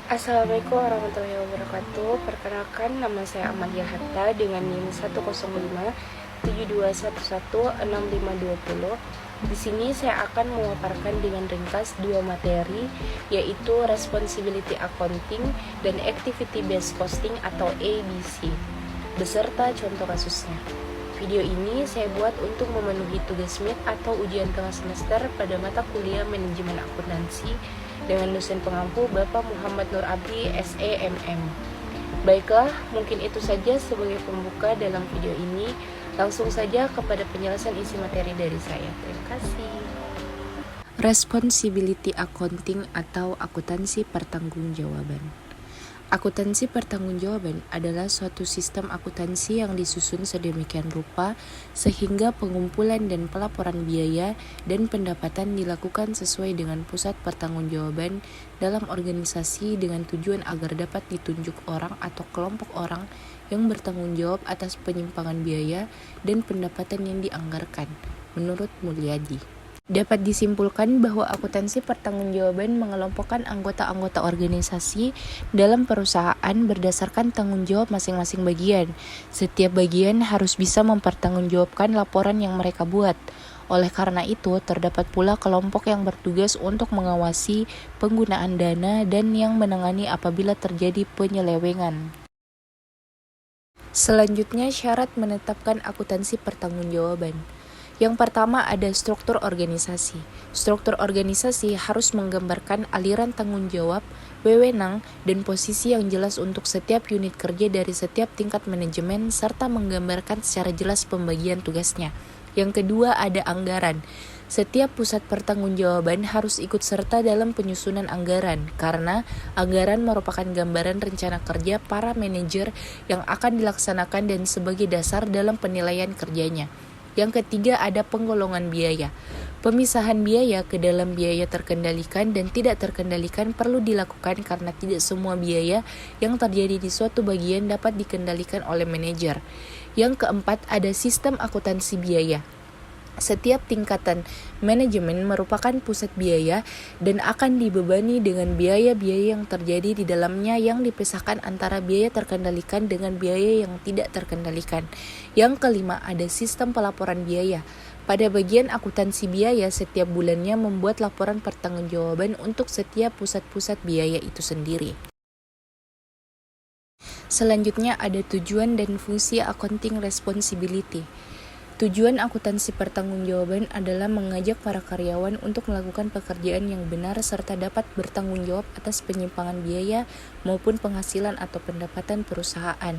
Assalamualaikum warahmatullahi wabarakatuh. Perkenalkan, nama saya Amalia Hatta dengan NIM 10572116520. Di sini saya akan memaparkan dengan ringkas dua materi, yaitu Responsibility Accounting dan Activity Based Costing atau ABC, beserta contoh kasusnya. Video ini saya buat untuk memenuhi tugas MIT atau ujian tengah semester pada mata kuliah Manajemen Akuntansi dengan dosen pengampu Bapak Muhammad Nur Abdi, SEMM. Baiklah, mungkin itu saja sebagai pembuka dalam video ini. Langsung saja kepada penjelasan isi materi dari saya. Terima kasih. Responsibility Accounting atau akuntansi pertanggungjawaban. Akuntansi pertanggungjawaban adalah suatu sistem akuntansi yang disusun sedemikian rupa sehingga pengumpulan dan pelaporan biaya dan pendapatan dilakukan sesuai dengan pusat pertanggungjawaban dalam organisasi dengan tujuan agar dapat ditunjuk orang atau kelompok orang yang bertanggung jawab atas penyimpangan biaya dan pendapatan yang dianggarkan, menurut Mulyadi. Dapat disimpulkan bahwa akuntansi pertanggungjawaban mengelompokkan anggota-anggota organisasi dalam perusahaan berdasarkan tanggung jawab masing-masing bagian. Setiap bagian harus bisa mempertanggungjawabkan laporan yang mereka buat. Oleh karena itu, terdapat pula kelompok yang bertugas untuk mengawasi penggunaan dana dan yang menangani apabila terjadi penyelewengan. Selanjutnya, syarat menetapkan akuntansi pertanggungjawaban. Yang pertama ada struktur organisasi. Struktur organisasi harus menggambarkan aliran tanggung jawab, wewenang, dan posisi yang jelas untuk setiap unit kerja dari setiap tingkat manajemen serta menggambarkan secara jelas pembagian tugasnya. Yang kedua ada anggaran. Setiap pusat pertanggungjawaban harus ikut serta dalam penyusunan anggaran karena anggaran merupakan gambaran rencana kerja para manajer yang akan dilaksanakan dan sebagai dasar dalam penilaian kerjanya. Yang ketiga ada penggolongan biaya. Pemisahan biaya ke dalam biaya terkendalikan dan tidak terkendalikan perlu dilakukan karena tidak semua biaya yang terjadi di suatu bagian dapat dikendalikan oleh manajer. Yang keempat ada sistem akuntansi biaya. Setiap tingkatan manajemen merupakan pusat biaya dan akan dibebani dengan biaya-biaya yang terjadi di dalamnya yang dipisahkan antara biaya terkendalikan dengan biaya yang tidak terkendalikan. Yang kelima ada sistem pelaporan biaya. Pada bagian akuntansi biaya setiap bulannya membuat laporan pertanggungjawaban untuk setiap pusat-pusat biaya itu sendiri. Selanjutnya ada tujuan dan fungsi accounting responsibility. Tujuan akuntansi pertanggungjawaban adalah mengajak para karyawan untuk melakukan pekerjaan yang benar serta dapat bertanggung jawab atas penyimpangan biaya maupun penghasilan atau pendapatan perusahaan.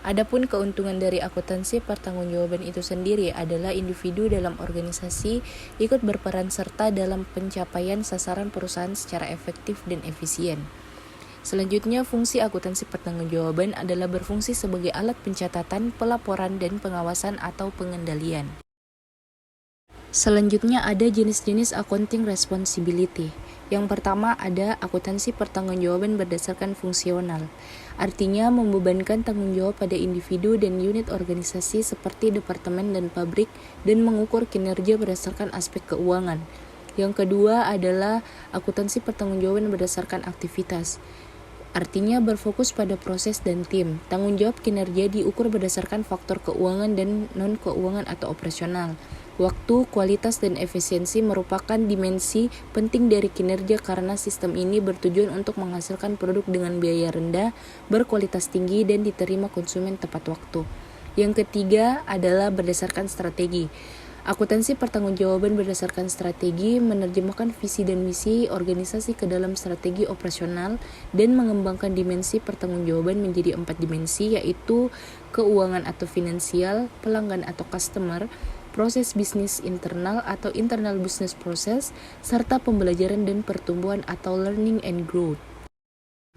Adapun keuntungan dari akuntansi pertanggungjawaban itu sendiri adalah individu dalam organisasi ikut berperan serta dalam pencapaian sasaran perusahaan secara efektif dan efisien. Selanjutnya, fungsi akuntansi pertanggungjawaban adalah berfungsi sebagai alat pencatatan, pelaporan, dan pengawasan atau pengendalian. Selanjutnya ada jenis-jenis accounting responsibility. Yang pertama ada akuntansi pertanggungjawaban berdasarkan fungsional. Artinya membebankan tanggung jawab pada individu dan unit organisasi seperti departemen dan pabrik dan mengukur kinerja berdasarkan aspek keuangan. Yang kedua adalah akuntansi pertanggungjawaban berdasarkan aktivitas. Artinya berfokus pada proses dan tim. Tanggung jawab kinerja diukur berdasarkan faktor keuangan dan non-keuangan atau operasional. Waktu, kualitas, dan efisiensi merupakan dimensi penting dari kinerja karena sistem ini bertujuan untuk menghasilkan produk dengan biaya rendah, berkualitas tinggi, dan diterima konsumen tepat waktu. Yang ketiga adalah berdasarkan strategi. Akuntansi pertanggungjawaban berdasarkan strategi menerjemahkan visi dan misi organisasi ke dalam strategi operasional dan mengembangkan dimensi pertanggungjawaban menjadi 4 dimensi yaitu keuangan atau finansial, pelanggan atau customer, proses bisnis internal atau internal business process, serta pembelajaran dan pertumbuhan atau learning and growth.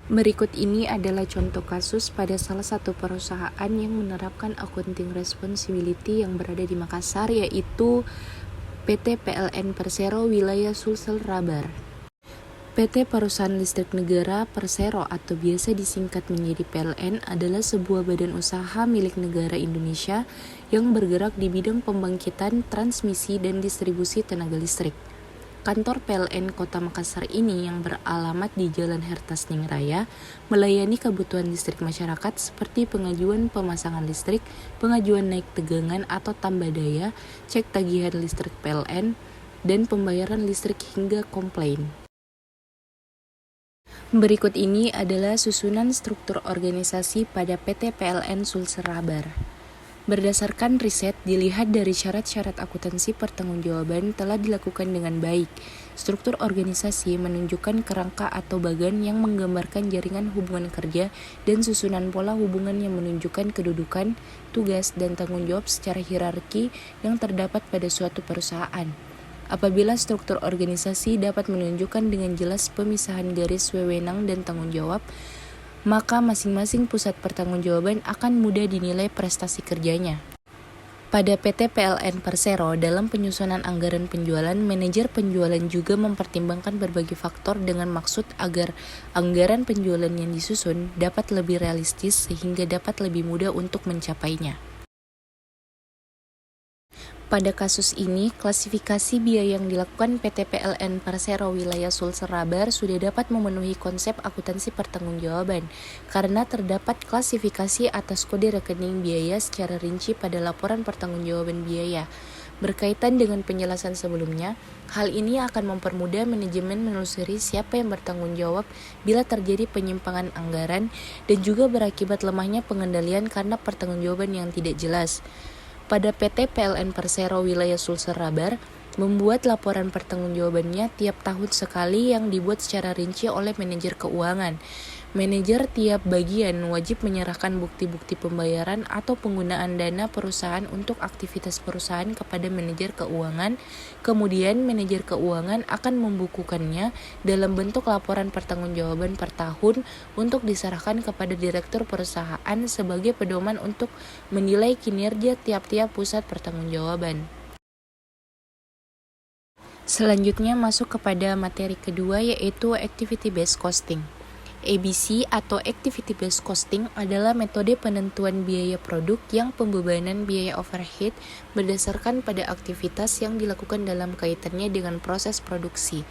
Berikut ini adalah contoh kasus pada salah satu perusahaan yang menerapkan accounting responsibility yang berada di Makassar, yaitu PT PLN Persero Wilayah Sulsel Rabar. PT Perusahaan Listrik Negara Persero atau biasa disingkat menjadi PLN adalah sebuah badan usaha milik negara Indonesia yang bergerak di bidang pembangkitan, transmisi, dan distribusi tenaga listrik. Kantor PLN Kota Makassar ini yang beralamat di Jalan Hertasningraya melayani kebutuhan listrik masyarakat seperti pengajuan pemasangan listrik, pengajuan naik tegangan atau tambah daya, cek tagihan listrik PLN, dan pembayaran listrik hingga komplain. Berikut ini adalah susunan struktur organisasi pada PT PLN Sulsel Rabar. Berdasarkan riset, dilihat dari syarat-syarat akuntansi pertanggungjawaban telah dilakukan dengan baik. Struktur organisasi menunjukkan kerangka atau bagan yang menggambarkan jaringan hubungan kerja dan susunan pola hubungan yang menunjukkan kedudukan, tugas, dan tanggung jawab secara hierarki yang terdapat pada suatu perusahaan. Apabila struktur organisasi dapat menunjukkan dengan jelas pemisahan garis wewenang dan tanggung jawab, maka masing-masing pusat pertanggungjawaban akan mudah dinilai prestasi kerjanya. Pada PT PLN Persero, dalam penyusunan anggaran penjualan, manajer penjualan juga mempertimbangkan berbagai faktor dengan maksud agar anggaran penjualan yang disusun dapat lebih realistis sehingga dapat lebih mudah untuk mencapainya. Pada kasus ini, klasifikasi biaya yang dilakukan PT PLN Persero Wilayah Sulsel Rabar sudah dapat memenuhi konsep akuntansi pertanggungjawaban karena terdapat klasifikasi atas kode rekening biaya secara rinci pada laporan pertanggungjawaban biaya. Berkaitan dengan penjelasan sebelumnya, hal ini akan mempermudah manajemen menelusuri siapa yang bertanggung jawab bila terjadi penyimpangan anggaran dan juga berakibat lemahnya pengendalian karena pertanggungjawaban yang tidak jelas. Pada PT PLN Persero Wilayah Sulsel Rabar, membuat laporan pertanggungjawabannya tiap tahun sekali yang dibuat secara rinci oleh manajer keuangan. Manajer tiap bagian wajib menyerahkan bukti-bukti pembayaran atau penggunaan dana perusahaan untuk aktivitas perusahaan kepada manajer keuangan. Kemudian manajer keuangan akan membukukannya dalam bentuk laporan pertanggungjawaban per tahun untuk diserahkan kepada direktur perusahaan sebagai pedoman untuk menilai kinerja tiap-tiap pusat pertanggungjawaban. Selanjutnya masuk kepada materi kedua, yaitu Activity Based Costing. ABC atau Activity Based Costing adalah metode penentuan biaya produk yang pembebanan biaya overhead berdasarkan pada aktivitas yang dilakukan dalam kaitannya dengan proses produksi.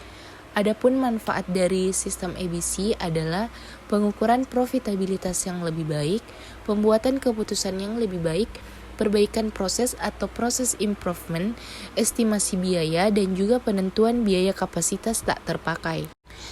Adapun manfaat dari sistem ABC adalah pengukuran profitabilitas yang lebih baik, pembuatan keputusan yang lebih baik, perbaikan proses atau proses improvement, estimasi biaya, dan juga penentuan biaya kapasitas tak terpakai.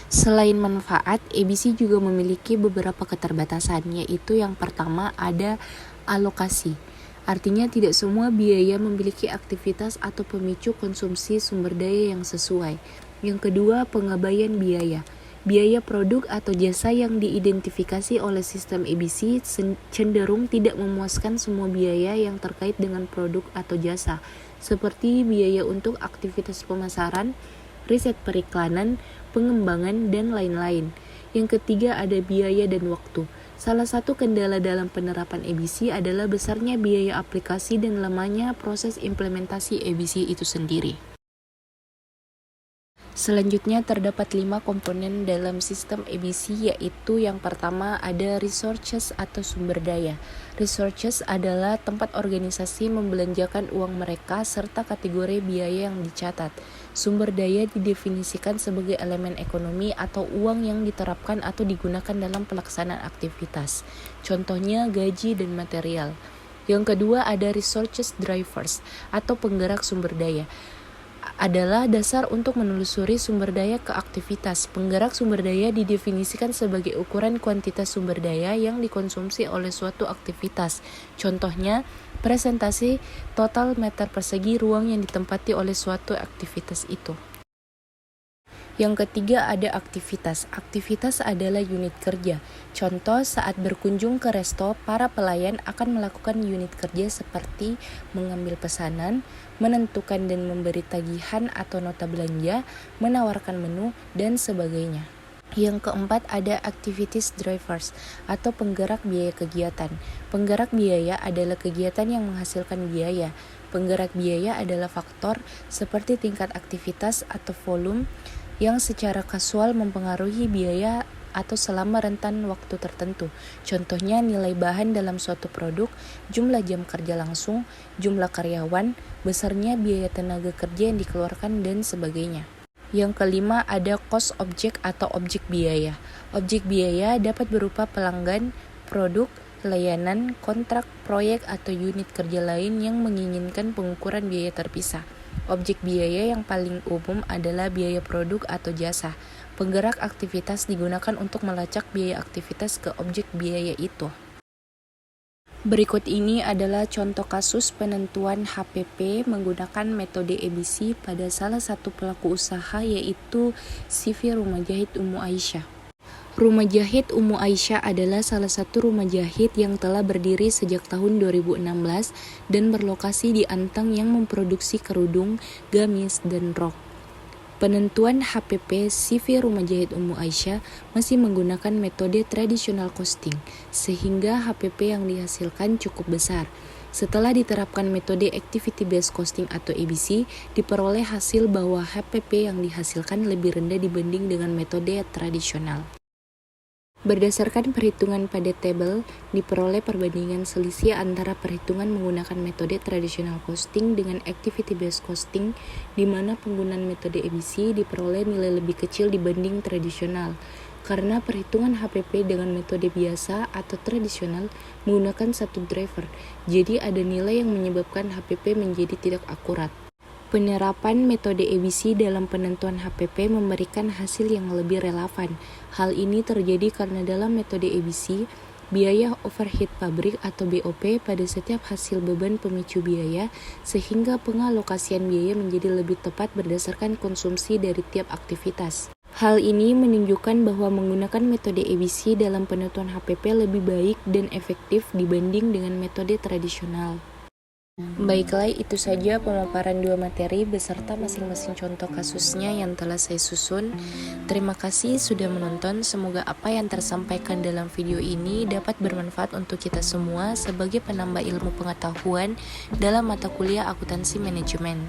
Selain manfaat, ABC juga memiliki beberapa keterbatasan, yaitu yang pertama ada alokasi. Artinya tidak semua biaya memiliki aktivitas atau pemicu konsumsi sumber daya yang sesuai. Yang kedua, pengabaian biaya. Biaya produk atau jasa yang diidentifikasi oleh sistem ABC cenderung tidak memuaskan semua biaya yang terkait dengan produk atau jasa, seperti biaya untuk aktivitas pemasaran, riset periklanan, pengembangan, dan lain-lain. Yang ketiga ada biaya dan waktu. Salah satu kendala dalam penerapan ABC adalah besarnya biaya aplikasi dan lamanya proses implementasi ABC itu sendiri. Selanjutnya terdapat 5 komponen dalam sistem ABC, yaitu yang pertama ada resources atau sumber daya. Resources adalah tempat organisasi membelanjakan uang mereka serta kategori biaya yang dicatat. Sumber daya didefinisikan sebagai elemen ekonomi atau uang yang diterapkan atau digunakan dalam pelaksanaan aktivitas. Contohnya gaji dan material. Yang kedua ada resources drivers atau penggerak sumber daya. Adalah dasar untuk menelusuri sumber daya ke aktivitas. Penggerak sumber daya didefinisikan sebagai ukuran kuantitas sumber daya yang dikonsumsi oleh suatu aktivitas. Contohnya, presentasi total meter persegi ruang yang ditempati oleh suatu aktivitas itu. Yang ketiga ada aktivitas. Aktivitas adalah unit kerja. Contoh, saat berkunjung ke resto, para pelayan akan melakukan unit kerja seperti mengambil pesanan, menentukan dan memberi tagihan atau nota belanja, menawarkan menu, dan sebagainya. Yang keempat ada activities drivers atau penggerak biaya kegiatan. Penggerak biaya adalah kegiatan yang menghasilkan biaya. Penggerak biaya adalah faktor seperti tingkat aktivitas atau volume yang secara kasual mempengaruhi biaya atau selama rentan waktu tertentu. Contohnya nilai bahan dalam suatu produk, jumlah jam kerja langsung, jumlah karyawan, besarnya biaya tenaga kerja yang dikeluarkan, dan sebagainya. Yang kelima ada cost objek atau objek biaya. Objek biaya dapat berupa pelanggan, produk, layanan, kontrak, proyek, atau unit kerja lain yang menginginkan pengukuran biaya terpisah. Objek biaya yang paling umum adalah biaya produk atau jasa. Penggerak aktivitas digunakan untuk melacak biaya aktivitas ke objek biaya itu. Berikut ini adalah contoh kasus penentuan HPP menggunakan metode EBC pada salah satu pelaku usaha yaitu CV Rumah Jahit Ummu Aisyah. Rumah Jahit Ummu Aisyah adalah salah satu rumah jahit yang telah berdiri sejak tahun 2016 dan berlokasi di Antang yang memproduksi kerudung, gamis, dan rok. Penentuan HPP CV Rumah Jahit Ummu Aisyah masih menggunakan metode traditional costing, sehingga HPP yang dihasilkan cukup besar. Setelah diterapkan metode Activity Based Costing atau ABC, diperoleh hasil bahwa HPP yang dihasilkan lebih rendah dibanding dengan metode tradisional. Berdasarkan perhitungan pada tabel, diperoleh perbandingan selisih antara perhitungan menggunakan metode traditional costing dengan activity based costing, di mana penggunaan metode ABC diperoleh nilai lebih kecil dibanding tradisional. Karena perhitungan HPP dengan metode biasa atau tradisional menggunakan satu driver, jadi ada nilai yang menyebabkan HPP menjadi tidak akurat. Penerapan metode ABC dalam penentuan HPP memberikan hasil yang lebih relevan. Hal ini terjadi karena dalam metode ABC, biaya overhead pabrik atau BOP pada setiap hasil beban pemicu biaya, sehingga pengalokasian biaya menjadi lebih tepat berdasarkan konsumsi dari tiap aktivitas. Hal ini menunjukkan bahwa menggunakan metode ABC dalam penentuan HPP lebih baik dan efektif dibanding dengan metode tradisional. Baiklah, itu saja pemaparan dua materi beserta masing-masing contoh kasusnya yang telah saya susun. Terima kasih sudah menonton. Semoga apa yang tersampaikan dalam video ini dapat bermanfaat untuk kita semua sebagai penambah ilmu pengetahuan dalam mata kuliah akuntansi manajemen.